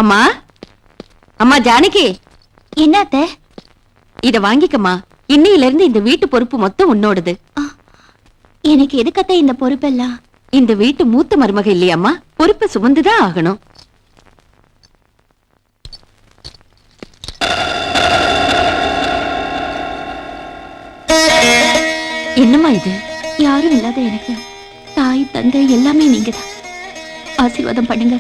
அம்மா அம்மா ஜானகி, என்னத்த? இத வாங்கிக்கம்மா. இன்னையில இருந்து இந்த வீட்டு பொறுப்பு மொத்தம் உன்னோடது. எனக்கு எதுக்கத்த இந்த பொறுப்பெல்லாம்? இந்த வீட்டு மூத்த மருமக இல்லையாம்மா, பொறுப்பை சுமந்துதான் ஆகணும். என்னம்மா இது? யாரும் இல்லாத எனக்கு தாய் தந்தை எல்லாமே நீங்கதான். ஆசீர்வாதம் பண்ணுங்க.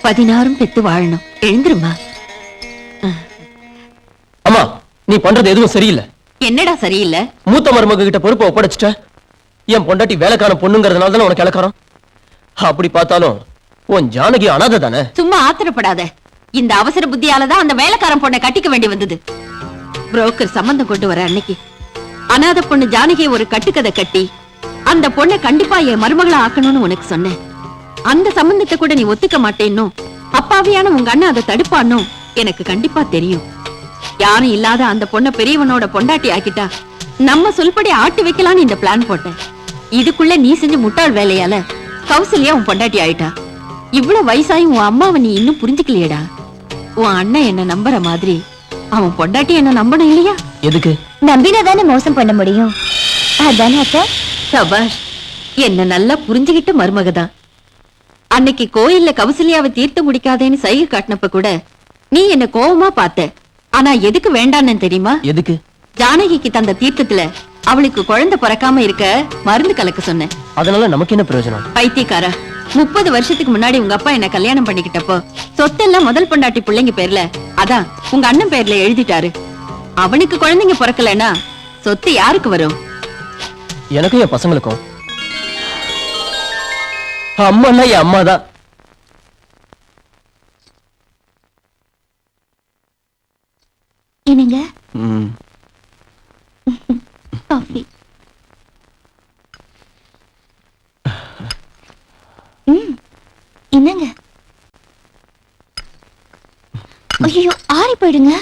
16 பெத்து வாழணும். எழுந்துருமா. அம்மா, நீ பண்றது எதுவும் சரியில்லை. என்னடா சரியில்லை? மூத்த மருமக கிட்ட பொறுப்பை ஒப்படைச்சிட்ட. என் பொண்டாட்டி வேலைக்கான பொண்ணுங்கிறதுனால தானே உனக்கு இலக்காரம். அப்படி பார்த்தாலும் உன் ஜானகி அனாதை தானே. சும்மா ஆத்திரப்படாத. இந்த அவசர புத்தியாலதான் அந்த வேலைக்காரன் பொண்ணை கட்டிக்க வேண்டி வந்தது. புரோக்கர் சம்பந்தம் கொண்டு வர அன்னைக்கு அனாதை பொண்ணு ஜானகியை ஒரு கட்டுக்கதை கட்டி அந்த பொண்ணை கண்டிப்பா என் மருமகளை ஆக்கணும்னு உனக்கு சொன்னேன். அந்த சம்பந்தத்தை கூட நீ ஒத்துக்க மாட்டேன்னு அப்பாவியான உங்க அண்ணன் அதை தடுப்பான்னு எனக்கு கண்டிப்பா தெரியும். யாரும் இல்லாத அந்த பொண்ணை பெரியவனோட பொண்டாட்டி ஆக்கிட்டா நம்ம சொல்படி ஆட்டி வைக்கலான்னு இந்த பிளான் போட்டேன். இதுக்குள்ள நீ செஞ்ச முட்டாள் வேலையால கௌசல்யா உன் பொண்டாட்டி ஆயிட்டா. இவ்வளவு வயசாயும் உன் அம்மாவை நீ இன்னும் புரிஞ்சுக்கலையேடா. உன் அண்ணன் என்ன நம்புற மாதிரி அவன் பொண்டாட்டி என்ன நம்பணும் இல்லையா? எதுக்கு? நம்பினாதானே மோசம் பண்ண முடியும். அதானே அத்தை? சபாஷ், என்ன நல்லா புரிஞ்சுகிட்டு மருமகதான். அன்னைக்கு கோயில்ல கௌசல்யாவை தீர்த்து முடிக்காதேன்னு சைகை காட்டினப்ப கூட நீ என்ன கோவமா பார்த்த. ஆனா எதுக்கு வேண்டான்னு தெரியுமா? எதுக்கு? ஜானகிக்கு தந்த தீர்த்தத்துல அவளுக்கு குழந்தை பிறக்காம இருக்க மருந்து கலக்க சொன்னேன். அதனால நமக்கு என்ன பிரயோஜனம்? பைத்தியக்காரா, 30 வருஷத்துக்கு முன்னாடி உங்க அப்பா என்ன கல்யாணம் பண்ணிக்கிட்டப்போ சொத்தெல்லாம் முதல் பொண்டாட்டி பிள்ளைங்க பேர்ல, அதான் உங்க அண்ணன் பேர்ல எழுதிட்டாரு. அவனுக்கு குழந்தைங்க பிறக்கலன்னா சொத்து யாருக்கு வரும்? எனக்கும் என் பசங்களுக்கும். அம்மான்னா என் அம்மா தான். என்னங்க? காஃபி. என்னங்க? ஐயோ, ஆறி போயிடுங்க.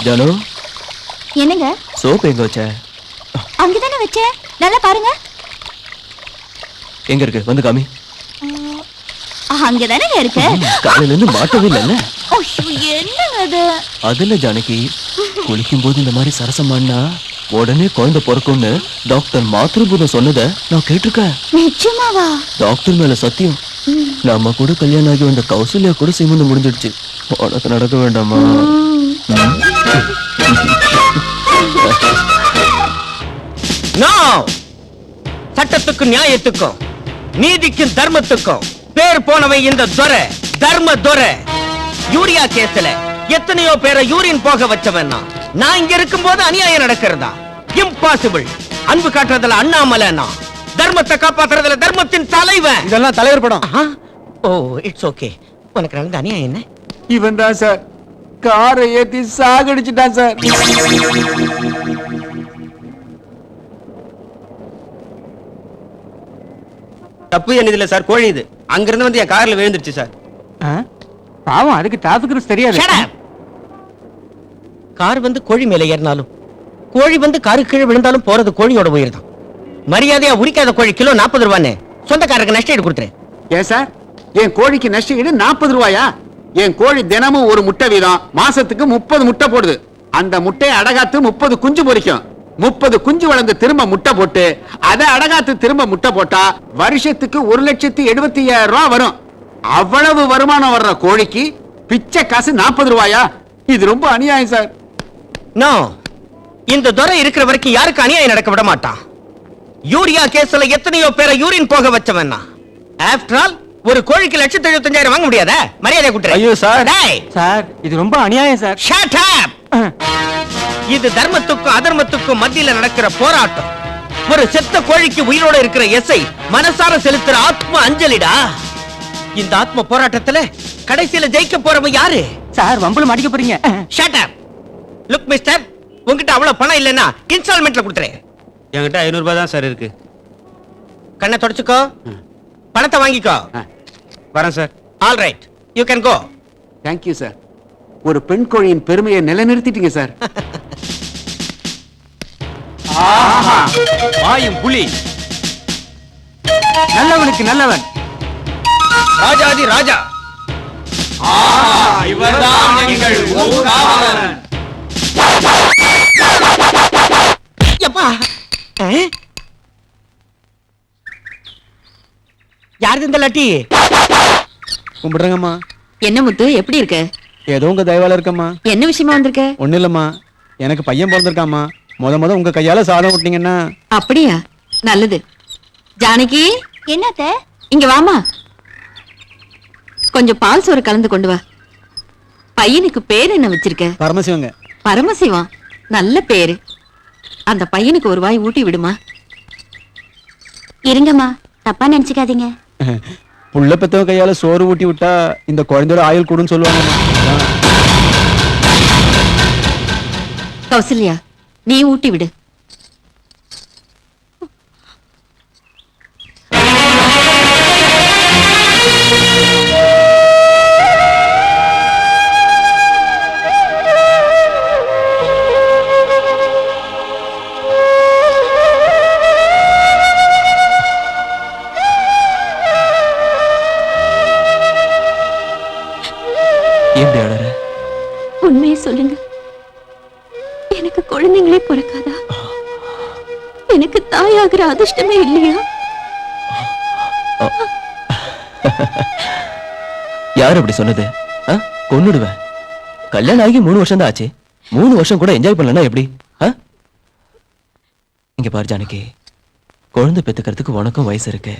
ஜானு, என்னங்க? சோப் எங்க வச்ச? அங்கதானே வச்சேன். நல்லா பாருங்க. எங்க இருக்கு? வந்து காமி. அங்கதானே இருக்கு. காலையில இருந்து மாட்டவே இல்ல. என்னங்க அது? அதுல ஜானகி, குளிக்கும் போது இந்த மாதிரி சரசமானா உடனே குழந்தை பிறக்கும்னு டாக்டர் மாத்ருபூதம் சொன்னதை நான் கேட்டிருக்கேன். நிச்சயமாவா? டாக்டர் மேல சத்தியம். நம்ம கூட கல்யாணம் ஆகி வந்த கௌசல்யா கூட சீமந்தம் முடிஞ்சிடுச்சு. உனக்கு நடக்க வேண்டாமா? சட்டத்துக்கும் நியாயத்துக்கும் நீதிக்கும் தர்மத்துக்கும் பேர் போனவை இந்த துரை, தர்ம துரை. யூரியா கேஸ்ல எத்தனையோ பேரை யூரின் போக வச்சவன் நான் இங்க இருக்கும் போது அநியாயம் நடக்கிறதா? இம்பாசிபிள். அன்பு காட்டுறதுல அண்ணாமலைனா, தர்மத்தை காப்பாத்துறதுல தர்மத்தின் தலைவன். இதெல்லாம் தலைவர் படம். ஓ, இட்ஸ் ஓகே. உனக்கு நடந்த அநியாயம் என்ன? இவன் தான் சார் காரை ஏத்தி சாகடிச்சுட்டான் சார். தப்பு என்னதுல சார், கோழி இது. அங்கிருந்து வந்து என் கார்ல விழுந்துருச்சு சார். பாவம், அதுக்கு டிராபிக் ரூல்ஸ் தெரியாது. கார் வந்து கோழி மேல ஏறினாலும், கோழி வந்து காரு கீழே விழுந்தாலும் போறது கோழியோட உயிர் தான். மரியாதையா உரிக்காத கோழி கிலோ 40 ரூபான்னு சொந்தக்காரருக்கு நஷ்டம் ஈடு கொடுத்துரு. ஏன் சார், என் கோழிக்கு நஷ்ட ஈடு 40 ரூபாயா? என் கோழி தினமும் ஒரு முட்டை வீதம் மாசத்துக்கு 30 முட்டை போடுது. அந்த முட்டையை அடகாத்து 30 குஞ்சு பொரிக்கும். 30 குஞ்சு வளர்ந்து திரும்ப முட்டை போட்டு அதை அடகாத்து திரும்ப முட்டை போட்டா வருஷத்துக்கு 1,75,000 ரூபாய் வரும். அவ்வளவு வருமானம் வர்ற கோழிக்கு பிச்சை காசு 40 ரூபாயா? இது ரொம்ப அநியாயம் சார். நோ, இந்த துரை இருக்கிற வரைக்கும் யாருக்கு அநியாயம் நடக்க விட மாட்டான். யூரியா கேஸ்ல எத்தனையோ பேரை யூரின் போக வச்சவன். ஆஃப்டர் ஆல் ஒரு கோழிக்கு 1,75,000 வாங்க முடியாதா? மரியாதை குடுறேன். ஐயோ சார், டேய், சார் இது ரொம்ப அநியாயம் சார். Shut up. இது தர்மத்துக்கும் அதர்மத்துக்கும் மத்தியில நடக்கிற போராட்டம். ஒரு செத்த கோழிக்கு உயிரோட இருக்கிற எஸ்ஐ மனசார செலுத்துற ஆத்ம அஞ்சலிடா. இந்த ஆத்ம போராட்டத்துல கடைசியில ஜெயிக்க போறவன் யாரு? சார் வம்புல மாட்டிக்க போறீங்க. Shut up. லுக் மிஸ்டர், உன்கிட்ட அவ்வளவு பணம் இல்லைன்னா இன்ஸ்டால்மெண்ட்ல கொடுத்துறேன். என்கிட்ட 500 ரூபாய் தான் சார் இருக்கு. கண்ணை தொடச்சுக்கோ, பணத்தை வாங்கிக்கோ. வரேன் sir. All right, you can go. Thank you sir. ஒரு பெண் கோழியின் பெருமையை நிலைநிறுத்திட்டீங்க சார். வாயும் புலி, நல்லவனுக்கு நல்லவன், ராஜாதி ராஜா. இவர்தான் எங்கள் ஊர்காவலன். எப்பா, யாரு இந்த லட்டி? கும்பிடுறேங்கம்மா. என்ன முத்து, எப்படி இருக்க? ஏதோ உங்க தயவால இருக்கம்மா. என்ன விஷயமா வந்திருக்க? ஒண்ணு இல்லம்மா, எனக்கு பையன் பிறந்திருக்காம்மா. முத உங்க கையால சாதம் விட்டீங்கன்னா. அப்படியா? நல்லது. ஜானகி, என்னத்த? இங்க வாமா. கொஞ்சம் பால் சோறு கலந்து கொண்டு வா. பையனுக்கு பேர் என்ன வச்சிருக்க? பரமசிவங்க. பரமசிவம், நல்ல பேரு. அந்த பையனுக்கு ஒரு வாய் ஊட்டி விடுமா. இருங்கம்மா, தப்பா நினைச்சுக்காதீங்க. புள்ள பெத்தவ கையால சோறு ஊட்டி விட்டா இந்த குழந்தையோட ஆயுள் கூடுன்னு சொல்லுவாங்க. கௌசல்யா, நீ ஊட்டி விடு. ஏன் அழற? உண்மையை சொல்லுங்க, எனக்கு குழந்தைங்களே பிறக்காதா? எனக்கு தாயாகிற அதிர்ஷ்டமே இல்லையா? யார் அப்படி சொன்னது? கொன்னுடுவேன். கல்யாணம் ஆகி 3 வருஷம் தான் ஆச்சு. 3 வருஷம் கூட என்ஜாய் பண்ணலன்னா எப்படி? இங்க பாரு ஜானகி, குழந்தை பெத்துக்கிறதுக்கு உனக்கும் வயசு இருக்கு.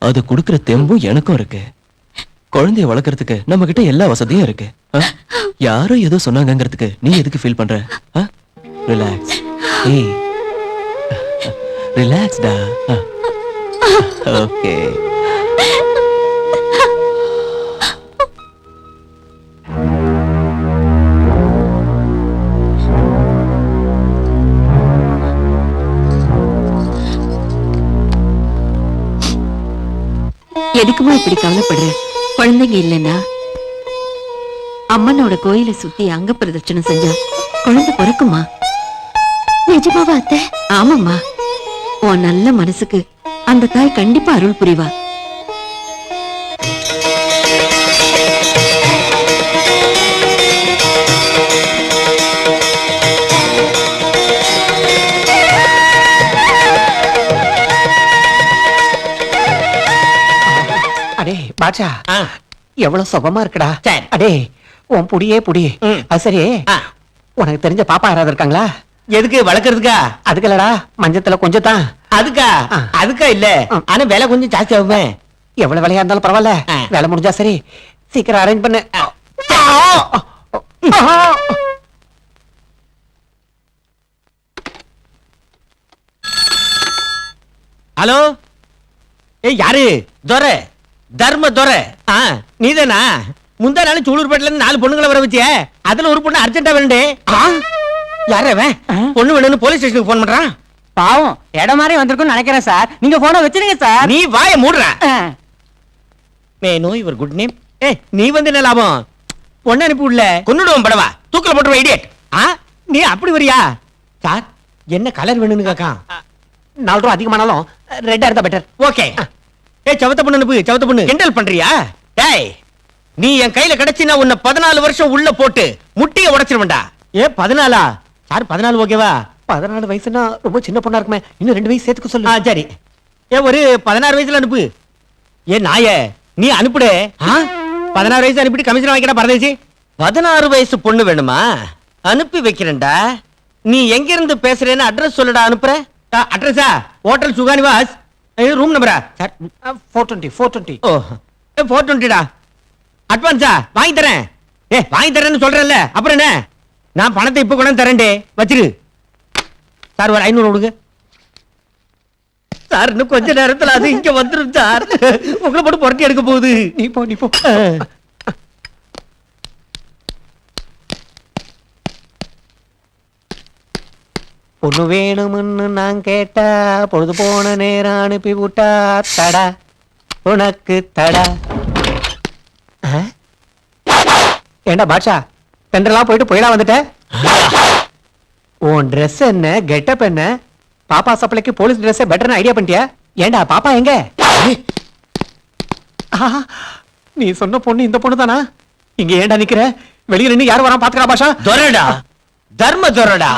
அது கொடுக்கிற தெம்பும் எனக்கும் இருக்கு. குழந்தைய வளர்க்கறதுக்கு நம்ம கிட்ட எல்லா வசதியும் இருக்கு. யாரோ ஏதோ சொன்னாங்கிறதுக்கு நீ எதுக்கு ஃபீல் பண்ற? ரிலாக்ஸ். ஏய், ரிலாக்ஸ்டா. ஓகே. எதுக்குமா இப்படி கவலைப்படுற? குழந்தைங்க இல்லைன்னா அம்மனோட கோயிலை சுத்தி அங்க பிரதட்சணம் செஞ்சா குழந்தை பிறக்குமா? நிஜமாவா அத்தை? ஆமாம்மா, உன் நல்ல மனசுக்கு அந்த தாய் கண்டிப்பா அருள் புரிவா. அடே பாட்சா, எவ்வளவு சுகமா இருக்குடா. சரி. அடே உன் புடியே புடி. அது சரி, ஆ. உனக்கு தெரிஞ்ச பாப்பா யாராவது இருக்காங்களா? எதுக்கு வளர்க்கறதுக்கா? அதுக்கு இல்லடா, மஞ்சத்துல கொஞ்சம் தான். அதுக்கா? ஆ. அதுக்கா இல்ல, ஆனா விலை கொஞ்சம் ஜாஸ்தி ஆகுமே. எவ்வளவு விலையா இருந்தாலும் பரவாயில்ல, ஆ. வேலை முடிஞ்சா சரி, சீக்கிரம் அரேஞ்ச் பண்ணு. ஹலோ, ஏய் யாரு? துரை, தர்ம துரை. நீதானா? முந்தா நாள் சூலூர்பேட்டில இருந்து 4 பொண்ணுங்களை வர வச்சிய, அதுல ஒரு பொண்ணு அர்ஜென்டா வேணுண்டே. யாரு அவன்? பொண்ணு வேணும்னு போலீஸ் ஸ்டேஷனுக்கு போன் பண்றான். பாவம், இடம் மாதிரி வந்திருக்கும்னு நினைக்கிறேன் சார். நீங்க போன வச்சிருங்க சார். நீ வாயை மூடுற. மே நோ யுவர் குட் நேம். ஏய், நீ வந்து என்ன லாபம்? பொண்ணு அனுப்பி விடல, கொன்னுடுவோம் படவா, தூக்கல போட்டுருவா இடியட். நீ அப்படி வரியா? சார், என்ன கலர் வேணும்னு கேக்கான். 4 ரூபா அதிகமானாலும் ரெட்டா இருந்தா பெட்டர். ஓகே. ஏய், சவத்த பொண்ணு அனுப்பு, சவத்த பொண்ணு. கிண்டல் பண்றியா? டேய், நீ என் கையில கிடைச்சினா உன்னை 14 வருஷம் உள்ள போட்டு முட்டிய உடைச்சிருவேன்டா. ஏ 14 சார் 14 ஓகேவா? 14 வயசுனா ரொம்ப சின்ன பொண்ணா இருக்குமே. இன்னும் 2 வயசு சேர்த்துக்க சொல்லு. சரி. ஏ ஒரு 16 வயசுல அனுப்பு. ஏ நாயே, நீ அனுப்புடே. 16 வயசு அனுப்பிட்டு கமிஷன் வாங்கிடா பரதேசி. 16 வயசு பொண்ணு வேணுமா? அனுப்பி வைக்கிறேன்டா. நீ எங்க இருந்து பேசுறேன்னு அட்ரஸ் சொல்லுடா, அனுப்புற. அட்ரஸா? ஹோட்டல் சுகானிவாஸ், ரூம் நம்பரா? சார் 420. ஓ 420டா. அட்வான்ஸா? வாங்கி தரேன். வாங்கி தரேன்னு சொல்றேன்ல, அப்புறம் என்ன? நான் பணத்தை இப்ப கொண்டு தரேன்டே, வச்சிரு. சார் ஒரு 500 கொடுங்க சார். இன்னும் கொஞ்ச நேரத்துல அது இங்க வந்துரும் சார். உங்களை போட்டு புரட்டி எடுக்க போகுது. நீ போ. பொண்ணு வேணும்னு நான் கேட்டா பொழுது போன நேரம் அனுப்பி விட்டா தடா உனக்கு தடா. ஏண்டா பாட்ஷா, தென்றலா போயிட்டு போயிடா வந்துட்ட. உன் ட்ரெஸ் என்ன, கெட்டப் என்ன? பாப்பா சப்ளைக்கு போலீஸ் ட்ரெஸ் பெட்டர்னு ஐடியா பண்ணிட்டியா? ஏண்டா பாப்பா எங்க? ஆஹா, நீ சொன்ன பொண்ணு இந்த பொண்ணு தானா? இங்க ஏண்டா நிக்கிற? வெளியில நின்னு யாரும் வராம பாத்துக்கா பாஷா. துரடா, தர்ம துரடா.